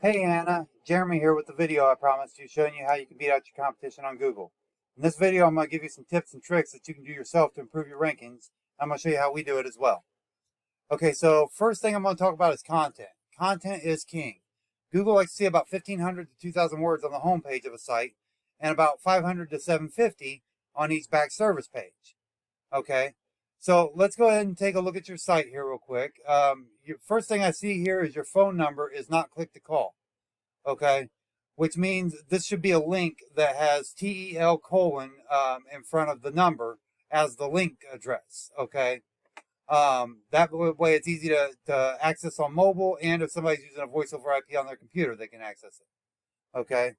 Hey Anna, Jeremy here with the video I promised you, showing you how you can beat out your competition on Google. In this video, I'm going to give you some tips and tricks that you can do yourself to improve your rankings. I'm going to show you how we do it as well. Okay, so first thing I'm going to talk about is content. Content is king. Google likes to see about 1,500 to 2,000 words on the home page of a site and about 500 to 750 on each back service page. Okay, so let's go ahead and take a look at your site here real quick. Your first thing I see here is your phone number is not click to call. Okay, which means this should be a link that has TEL colon in front of the number as the link address. Okay, that way it's easy to access on mobile, and if somebody's using a voice over IP on their computer, they can access it. Okay,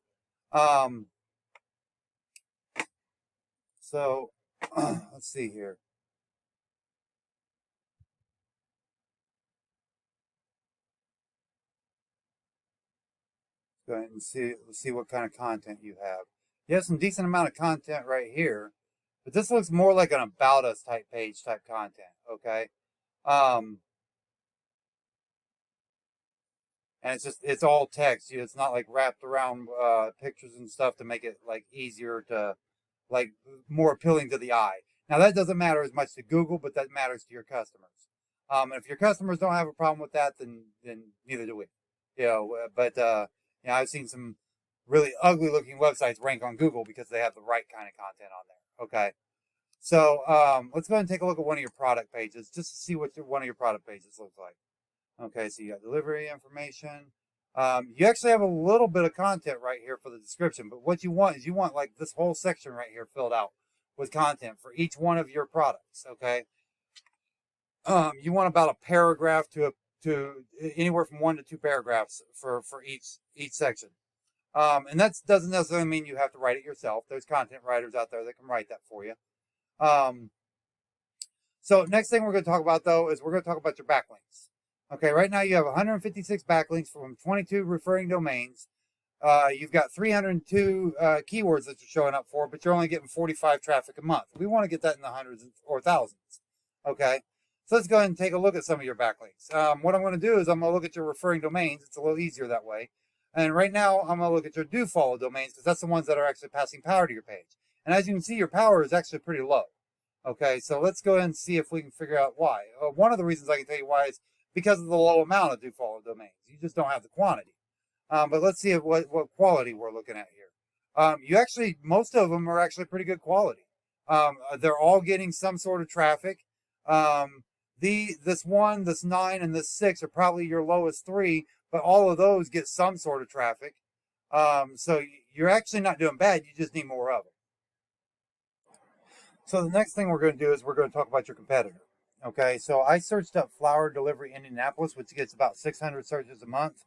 so let's see here. Go ahead and see what kind of content you have. You have some decent amount of content right here, but this looks more like an about us type page type content. Okay, and it's all text. It's not like wrapped around pictures and stuff to make it like easier to, like, more appealing to the eye. Now that doesn't matter as much to Google, but that matters to your customers. If your customers don't have a problem with that, then neither do we. I've seen some really ugly looking websites rank on Google because they have the right kind of content on there. Okay, so let's go ahead and take a look at one of your product pages just to see what one of your product pages looks like. Okay, so you got delivery information. You actually have a little bit of content right here for the description, but what you want is like this whole section right here filled out with content for each one of your products. Okay, you want about a paragraph to anywhere from 1 to 2 paragraphs for each section. And that doesn't necessarily mean you have to write it yourself. There's content writers out there that can write that for you. So next thing we're going to talk about, though, is we're going to talk about your backlinks. Okay, right now you have 156 backlinks from 22 referring domains. You've got 302 keywords that you're showing up for, but you're only getting 45 traffic a month. We want to get that in the hundreds or thousands. Okay, so let's go ahead and take a look at some of your backlinks. What I'm going to do is I'm going to look at your referring domains. It's a little easier that way. And right now I'm going to look at your do follow domains because that's the ones that are actually passing power to your page. And as you can see, your power is actually pretty low. Okay, so let's go ahead and see if we can figure out why. One of the reasons I can tell you why is because of the low amount of do follow domains. You just don't have the quantity. But let's see what quality we're looking at here. Most of them are actually pretty good quality. They're all getting some sort of traffic. This 1, this 9, and this 6 are probably your lowest 3, but all of those get some sort of traffic. So you're actually not doing bad. You just need more of it. So the next thing we're going to do is we're going to talk about your competitor. Okay, so I searched up flower delivery Indianapolis, which gets about 600 searches a month.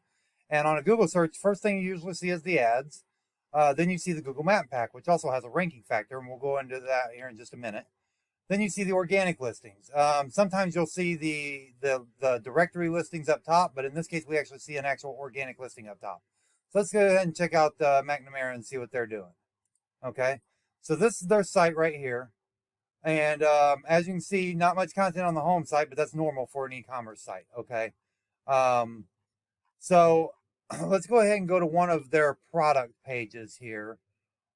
And on a Google search, first thing you usually see is the ads. Then you see the Google Map Pack, which also has a ranking factor, and we'll go into that here in just a minute. Then you see the organic listings. Sometimes you'll see the directory listings up top, but in this case, we actually see an actual organic listing up top. So let's go ahead and check out McNamara and see what they're doing. Okay, so this is their site right here. And as you can see, not much content on the home site, but that's normal for an e-commerce site. Okay, so let's go ahead and go to one of their product pages here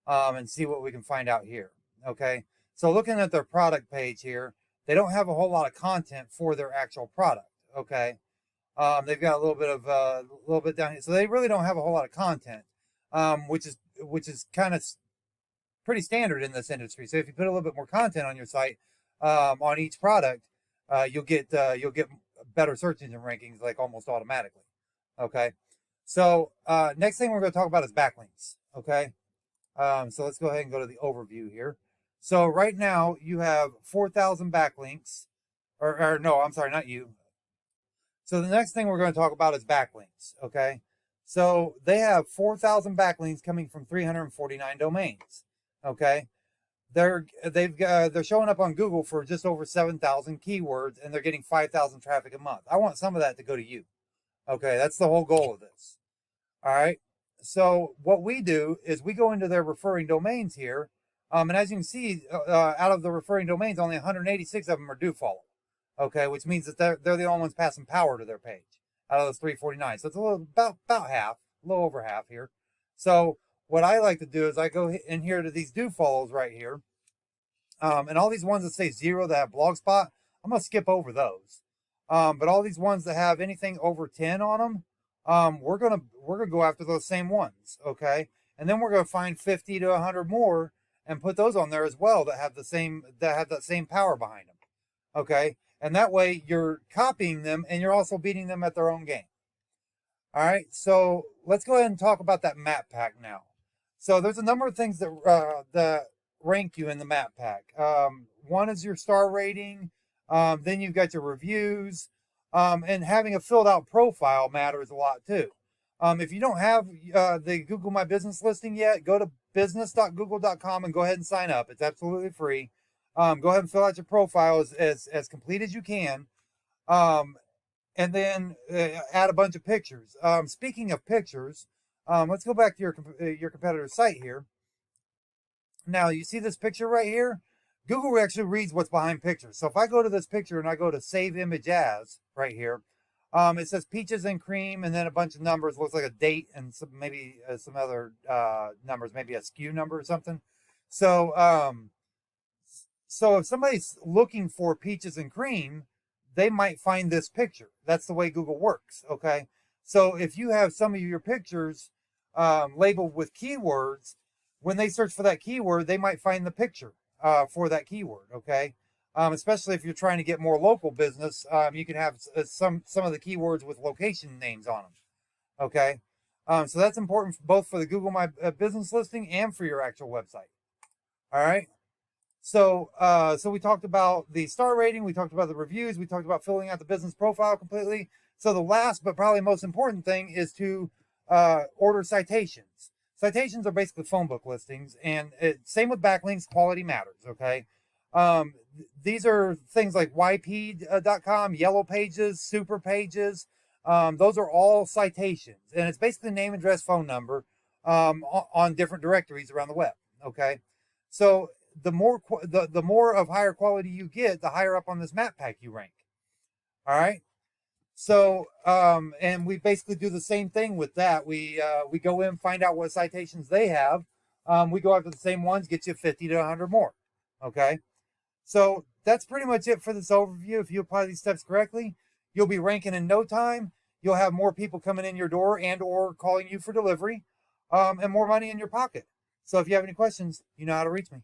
and see what we can find out here. Okay, so looking at their product page here, they don't have a whole lot of content for their actual product. Okay, they've got a little bit down here, so they really don't have a whole lot of content, which is kind of pretty standard in this industry. So if you put a little bit more content on your site on each product, you'll get better search engine rankings like almost automatically. Okay, so next thing we're going to talk about is backlinks. Okay, so let's go ahead and go to the overview here. So right now you have 4,000 backlinks, or no, I'm sorry, not you. So the next thing we're going to talk about is backlinks. Okay, so they have 4,000 backlinks coming from 349 domains. Okay, they're showing up on Google for just over 7,000 keywords, and they're getting 5,000 traffic a month. I want some of that to go to you. Okay, that's the whole goal of this. All right, so what we do is we go into their referring domains here, and as you can see, out of the referring domains, only 186 of them are do follow. Okay, which means that they're the only ones passing power to their page out of those 349. So it's a little about half, little over half here. So what I like to do is I go in here to these do follows right here. And all these ones that say 0 that have Blogspot, I'm going to skip over those. But all these ones that have anything over 10 on them, we're gonna go after those same ones, okay? And then we're gonna find 50 to 100 more and put those on there as well that have that same power behind them, okay? And that way you're copying them and you're also beating them at their own game. All right, so let's go ahead and talk about that map pack now. So there's a number of things that rank you in the map pack. One is your star rating. Then you've got your reviews. And having a filled out profile matters a lot too. If you don't have the Google My Business listing yet, go to business.google.com and go ahead and sign up. It's absolutely free. Go ahead and fill out your profile as complete as you can. And then add a bunch of pictures. Speaking of pictures, let's go back to your competitor's site here. Now, you see this picture right here? Google actually reads what's behind pictures. So if I go to this picture and I go to save image as right here, it says peaches and cream and then a bunch of numbers. Looks like a date and maybe some other numbers, maybe a SKU number or something. So, so if somebody's looking for peaches and cream, they might find this picture. That's the way Google works, okay? So if you have some of your pictures labeled with keywords, when they search for that keyword, they might find the picture for that keyword, okay? Especially if you're trying to get more local business, you can have some of the keywords with location names on them, okay? So that's important both for the Google My Business listing and for your actual website, all right? So, so we talked about the star rating, we talked about the reviews, we talked about filling out the business profile completely. So the last but probably most important thing is to order citations. Citations are basically phone book listings, and same with backlinks, quality matters, okay? These are things like yp.com, Yellow Pages, Super Pages. Those are all citations, and it's basically name, address, phone number on different directories around the web, okay? So the more of higher quality you get, the higher up on this map pack you rank, all right? So, and we basically do the same thing with that. We go in, find out what citations they have. We go after the same ones, get you 50 to 100 more. Okay. So that's pretty much it for this overview. If you apply these steps correctly, you'll be ranking in no time. You'll have more people coming in your door and or calling you for delivery, and more money in your pocket. So if you have any questions, you know how to reach me.